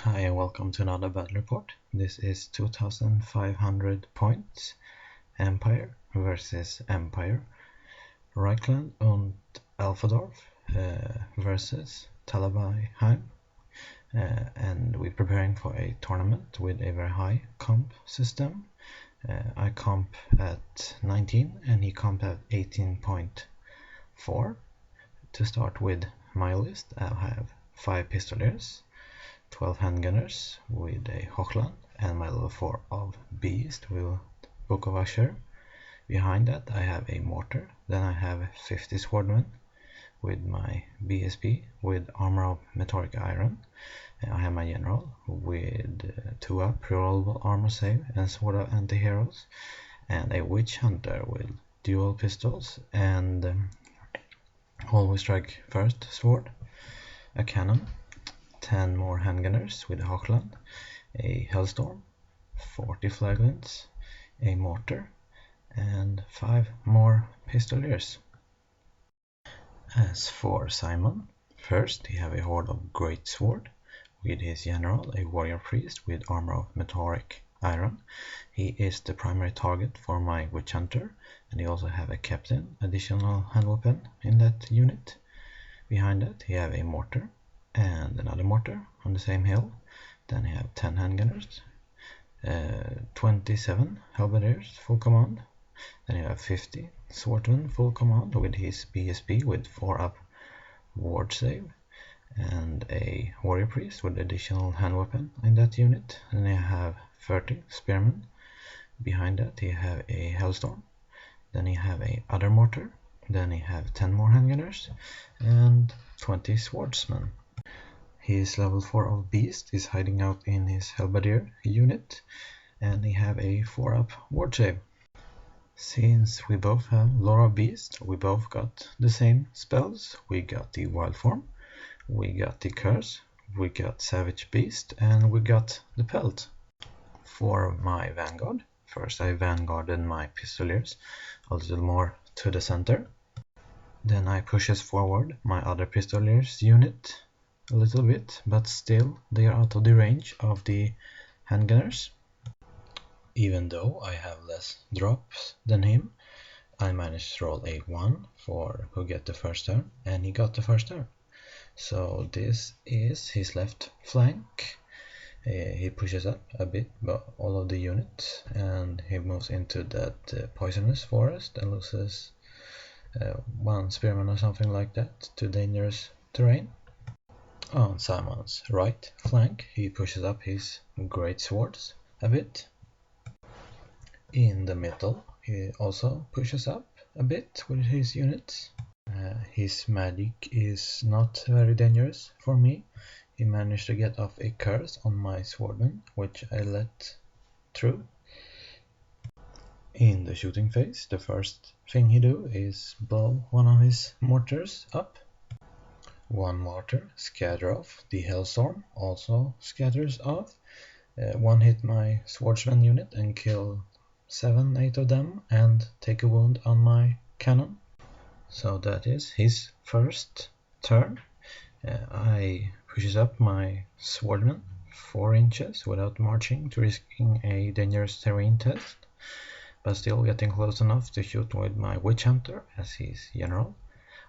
Hi and welcome to another battle report. This is 2500 points Empire versus Empire. Reikland and Altdorf versus Talabai-Heim. And we're preparing for a tournament with a very high comp system. I comp at 19 and he comp at 18.4. To start with my list, I have 5 pistoliers, 12 handgunners with a Hochland, and my level 4 of Beast with Book of Usher. Behind that I have a mortar, then I have 50 swordmen with my BSP with armor of metallic iron. I have my general with 2 up rerollable armor save and sword of anti-heroes, and a witch hunter with dual pistols and always strike first sword, a cannon, 10 more handgunners with a Hochland, a Hellstorm, 40 flaglets, a mortar, and 5 more pistoliers. As for Simon, first he have a horde of great sword with his general, a warrior priest with armor of metallic iron. He is the primary target for my witch hunter, and he also have a captain, additional hand weapon in that unit. Behind that he have a mortar and another mortar on the same hill. Then he have 10 handgunners, 27 halberdiers full command. Then you have 50 swordsmen full command with his BSP with 4 up ward save, and a warrior priest with additional hand weapon in that unit. Then you have 30 spearmen. Behind that you have a Hellstorm. Then you have a other mortar. Then you have 10 more handgunners and 20 swordsmen. His level 4 of Beast is hiding out in his halberdier unit, and he have a 4 up ward save. Since we both have Lore of Beast, we both got the same spells. We got the Wild Form, we got the Curse, we got Savage Beast, and we got the Pelt. For my Vanguard, first I vanguarded my pistoliers a little more to the center. Then I pushes forward my other pistoliers unit a little bit, but still they are out of the range of the handgunners. Even though I have less drops than him, I managed to roll a 1 for who get the first turn, and he got the first turn. So this is his left flank. He pushes up a bit all of the units, and he moves into that poisonous forest and loses 1 spearman or something like that to dangerous terrain. On Simon's right flank, he pushes up his great swords a bit. In the middle, he also pushes up a bit with his units. His magic is not very dangerous for me. He managed to get off a curse on my swordman, which I let through. In the shooting phase, the first thing he do is blow one of his mortars up. 1 mortar scatter off. The Hellstorm also scatters off. 1 hit my swordsman unit and kill 7-8 of them and take a wound on my cannon. So that is his first turn. I pushes up my swordman 4 inches without marching to risking a dangerous terrain test, but still getting close enough to shoot with my witch hunter as his general.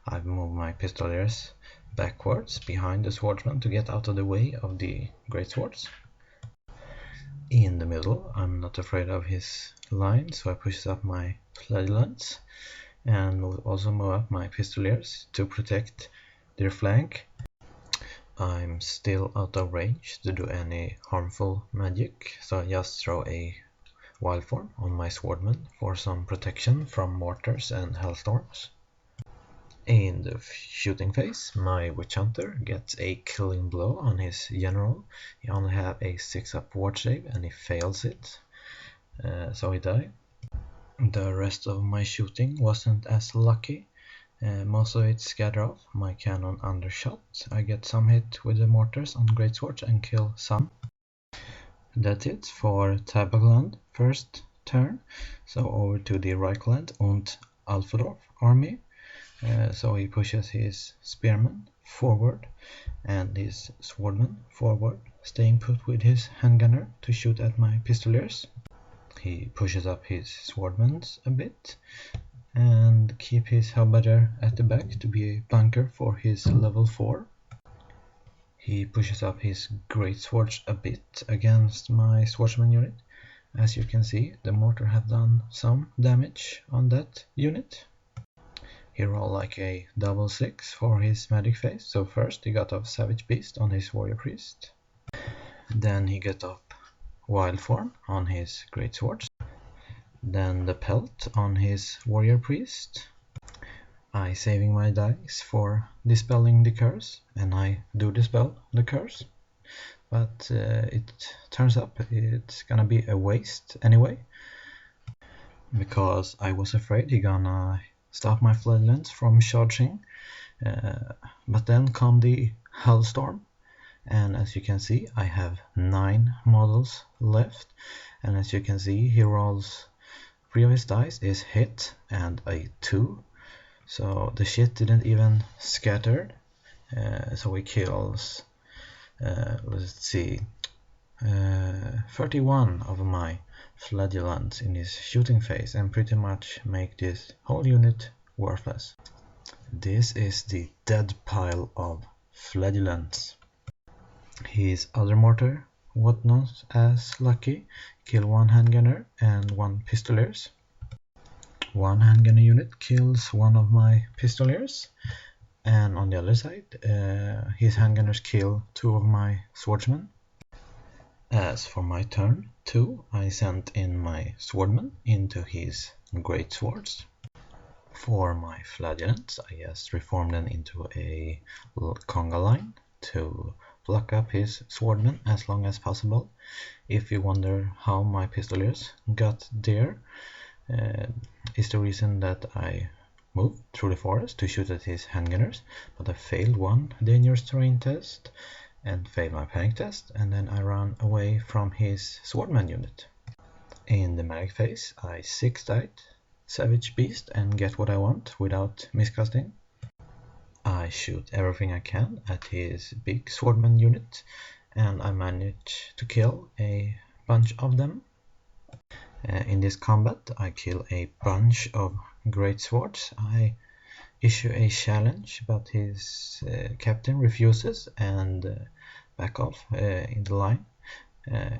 I've moved my pistoliers backwards behind the swordsman to get out of the way of the great swords. In the middle, I'm not afraid of his line, so I push up my flagellants and also move up my pistoliers to protect their flank. I'm still out of range to do any harmful magic, so I just throw a wild form on my swordman for some protection from mortars and hellstorms. In the shooting phase, my witch hunter gets a killing blow on his general. He only have a 6 up ward save and he fails it, so he died. The rest of my shooting wasn't as lucky. Most of it scatter off. My cannon undershot. I get some hit with the mortars on great swords and kill some. That's it for Tabagland first turn. So over to the Reikland and Altdorf army. So he pushes his spearmen forward and his swordman forward, staying put with his handgunner to shoot at my pistoliers. He pushes up his swordman a bit and keep his halberdier at the back to be a bunker for his level 4. He pushes up his greatswords a bit against my swordsman unit. As you can see, the mortar have done some damage on that unit. He rolled like a double 6 for his magic phase. So first he got off Savage Beast on his Warrior Priest. Then he got up Wild Form on his greatswords. Then the Pelt on his Warrior Priest. I saving my dice for dispelling the curse, and I do dispel the curse. But it turns up it's gonna be a waste anyway, because I was afraid he gonna stop my flatlands from charging. But then come the Hellstorm, and as you can see I have 9 models left, and as you can see he rolls 3 of his dice is hit and a 2, so the shit didn't even scatter. So he kills let's see 31 of my flagellants in his shooting phase and pretty much make this whole unit worthless. This is the dead pile of flagellants. His other mortar was not as lucky, kill 1 handgunner and 1 pistoliers. 1 handgunner unit kills 1 of my pistoliers, and on the other side his handgunners kill 2 of my swordsmen. As for my turn 2, I sent in my swordman into his great swords. For my flagellants, I just reformed them into a conga line to block up his swordman as long as possible. If you wonder how my pistoliers got there, is the reason that I moved through the forest to shoot at his handgunners, but I failed 1 dangerous terrain test and failed my panic test, and then I ran away from his swordman unit. In the magic phase, I 6-died Savage Beast and get what I want without miscasting. I shoot everything I can at his big swordman unit, and I manage to kill a bunch of them. In this combat, I kill a bunch of great swords. I issue a challenge, but his captain refuses and back off in the line.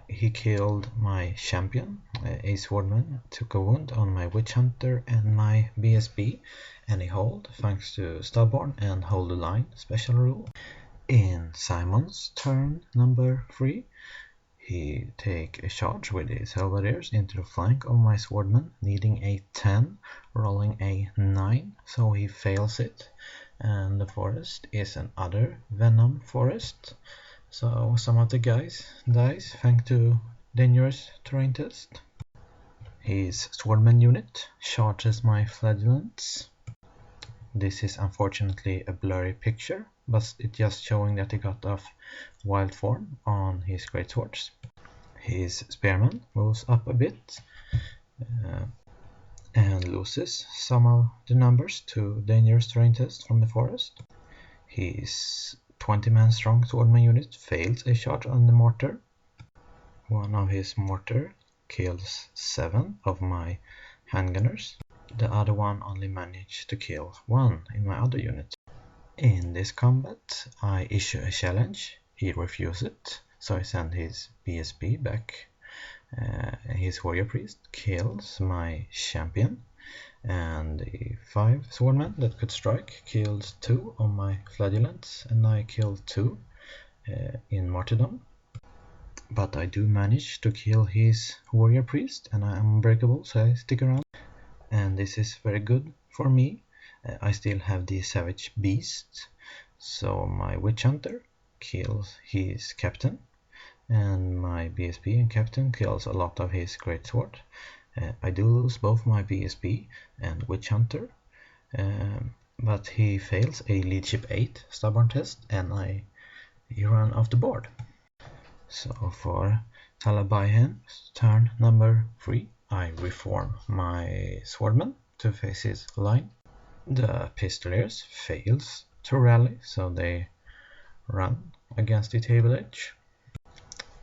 He killed my champion, a swordman, took a wound on my witch hunter and my BSB, and he hold thanks to stubborn and hold the line special rule. In Simon's turn number 3, he take a charge with his halberdiers into the flank of my swordman, needing a 10, rolling a 9, so he fails it, and the forest is another venom forest, so some of the guys dies thanks to dangerous terrain test. His swordman unit charges my flagellants. This is unfortunately a blurry picture, but it's just showing that he got off wild form on his greatswords. His spearman moves up a bit and loses some of the numbers to dangerous terrain test from the forest. His 20-man strong swordman unit fails a charge on the mortar. 1 of his mortar kills 7 of my handgunners. The other one only managed to kill 1 in my other unit. In this combat, I issue a challenge. He refuses it, so I send his BSB back. His warrior priest kills my champion, and the 5 swordmen that could strike kills 2 of my flagellants, and I kill 2 in martyrdom. But I do manage to kill his warrior priest, and I am unbreakable, so I stick around. And this is very good for me. I still have the savage beast, so my witch hunter kills his captain, and my BSB and captain kills a lot of his greatsword. I do lose both my BSB and witch hunter, but he fails a leadership 8 stubborn test, and he run off the board. So for Talabayhen's turn number 3, I reform my swordman to face his line. The pistoliers fails to rally, so they run against the table edge.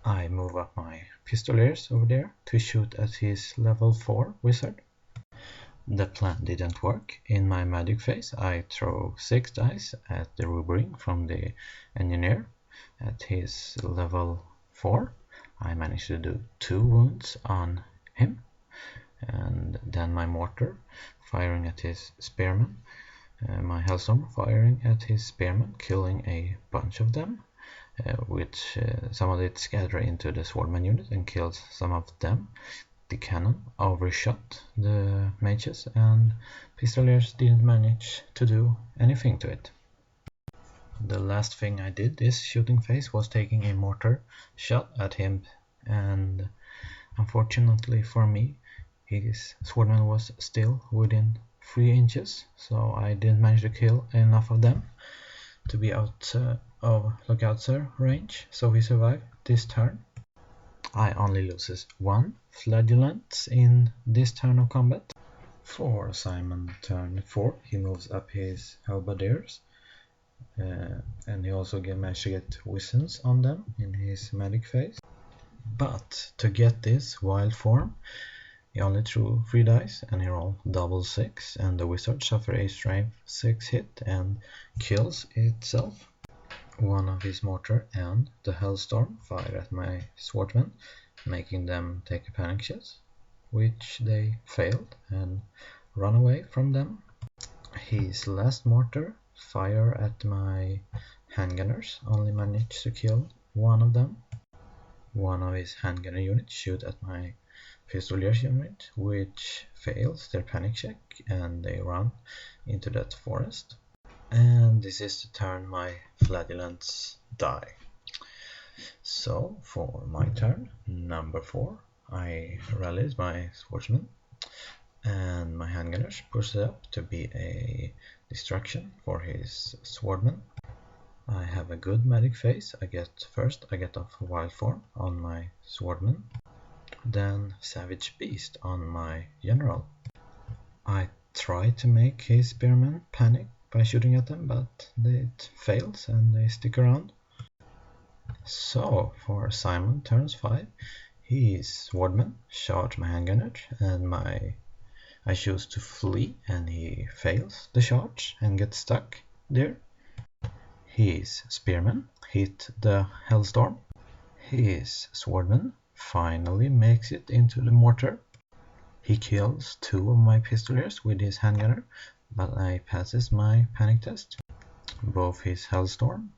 I move up my pistoliers over there to shoot at his level 4 wizard. The plan didn't work. In my magic phase I throw 6 dice at the rubric from the engineer. At his level 4 I managed to do 2 wounds on him, and then my mortar firing at his spearman, my Hellstorm firing at his spearman, killing a bunch of them, which some of it scatter into the swordman unit and kills some of them. The cannon overshot the mages, and pistoliers didn't manage to do anything to it. The last thing I did this shooting phase was taking a mortar shot at him, and unfortunately for me, his swordman was still within 3 inches, so I didn't manage to kill enough of them to be out of lookout range, so he survived this turn. I only loses 1 flagellant in this turn of combat. For Simon turn 4 he moves up his halberdiers, and he also managed to get wisdom on them in his magic phase. But to get this wild form he only threw 3 dice and he rolled double 6, and the wizard suffers a strength 6 hit and kills itself. One of his mortar and the Hellstorm fire at my swordsmen, making them take a panic shot, which they failed and run away from them. His last mortar fire at my handgunners, only managed to kill 1 of them. One of his handgunner units shoot at my pistoliers unit, which fails their panic check and they run into that forest. And this is the turn my flagellants die. So for my turn, number 4, I rallies my swordsman and my handgunners push it up to be a distraction for his swordman. I have a good magic phase. I get off wild form on my swordman, then savage beast on my general. I try to make his spearmen panic by shooting at them, but it fails and they stick around. So for Simon turns 5, his swordman charge my handgunner, and I choose to flee, and he fails the charge and gets stuck there. His spearman hit the Hellstorm. His swordman finally makes it into the mortar. He kills 2 of my pistoliers with his handgunner, but I passes my panic test. Both his Hellstorm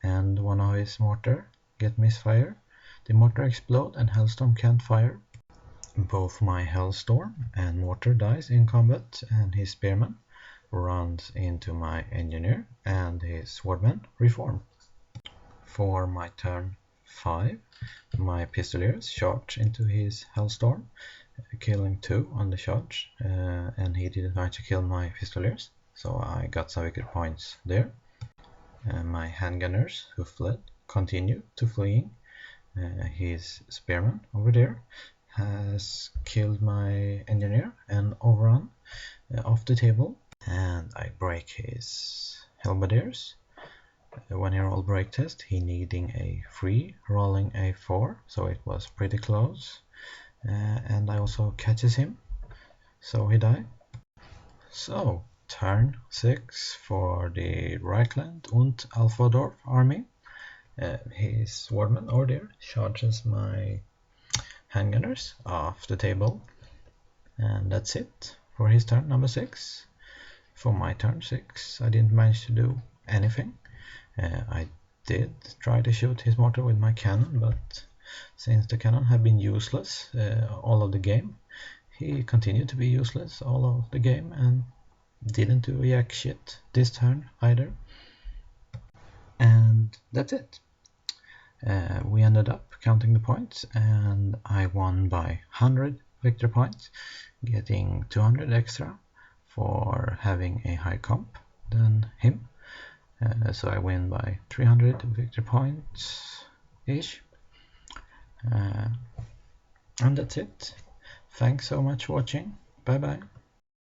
and one of his mortar get misfire. The mortar explode and Hellstorm can't fire. Both my Hellstorm and mortar dies in combat, and his spearman runs into my engineer and his swordman reform. For my turn 5, my pistoliers charge into his Hellstorm, killing 2 on the charge, and he didn't manage to kill my pistoliers, so I got some wicked points there. My handgunners who fled continue to fleeing. His spearman over there has killed my engineer and overrun off the table, and I break his halberdiers. When he rolled break test, he needing a 3, rolling a 4, so it was pretty close. And I also catches him, so he died. So turn 6 for the Reikland and Altdorf army. His swordman over there charges my handgunners off the table, and that's it for his turn number 6. For my turn 6, I didn't manage to do anything. I did try to shoot his mortar with my cannon, but since the cannon had been useless all of the game, he continued to be useless all of the game and didn't do jack shit this turn either. And that's it. We ended up counting the points, and I won by 100 victory points, getting 200 extra for having a higher comp than him. So I win by 300 victory points ish. And that's it. Thanks so much for watching. Bye bye.